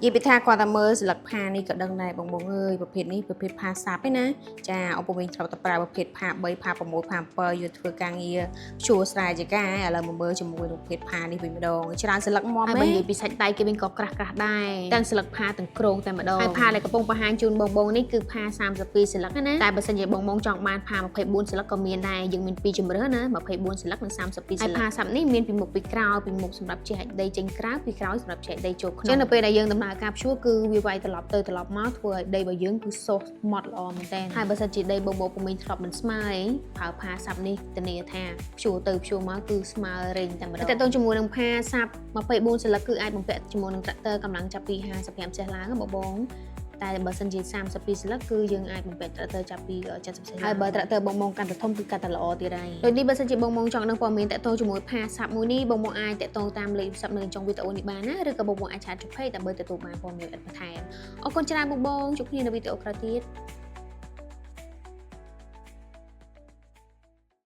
យីពីថាគាត់តែមើលស្លឹកផានេះក៏ដឹងដែរបងបងអើយប្រភេទនេះប្រភេទផាសាប់ឯណាចាអពុវិញត្រូវតែប្រើប្រភេទផា3ផា6ផា7យកធ្វើការងារជួស្រែជាការឥឡូវមកមើលជាមួយប្រភេទផានេះវិញម្ដងច្រើនស្លឹកមកមែននិយាយពីសាច់ដៃគេវិញក៏ក្រាស់ក្រាស់ដែរទាំងស្លឹកផាទាំងក្រងតែម្ដងហើយផាដែលកំពុងបង្ហាញជូនបងបងនេះគឺផា32ស្លឹកណាតែបើសិនជាបងបងចង់បានផា24ស្លឹកក៏មានដែរយើងមាន2ជម្រើសណា24ស្លឹកនិង32ស្លឹកហើយផាសាប់នេះមានពីមុខពីក្រោយពីមុខសម្រាប់ជិះអាចដីចេញក្រៅពីក្រោយសម្រាប់ជិះដីចូលក្នុងចឹងនៅពេលដែលយើងដំណើរការព្យួរគឺវាវាយត្រឡប់ទៅត្រឡប់មកធ្វើឲ្យដីរបស់យើងគឺសុសម៉ត់ល្អមែនតើហើយបើសិនជាដីបងបងពុំមានធ្លាប់មិនស្មើទេប្រើផាសាប់នេះធានាថាព្យួរទៅព្យួរមកគឺស្មើរេងតែម្ដងតែតើជាមួយនឹងផាសាប់24ស្លឹកគឺអាចបំពាក់ជាមួយនឹងត្រាក់ទ័រកម្លាំងចាប់ពី55សេះឡើងបងបងតែបើសិនជា32ស្លឹកគឺយើងអាចបំពាក់ត្រាក់ទ័រចាប់ពី70សេះហើយបើត្រាក់ទ័របងកាន់តែធំគឺកាន់តែល្អទៀតហើយដូចនេះបើសិនជាបងចង់ដឹងព័ត៌មានតកតងជាមួយផាសាប់មួយនេះបងអាចតកតងតាមលេខទូរស័ព្ទនៅក្នុងវីដេអូនេះបានណាឬក៏បងអាចឆាតជុំពេកដើម្បីទទួលបានព័ត៌មានបន្ថែមអរគុណច្រើនបងជួបគ្នានៅវីដេអូក្រោយទៀត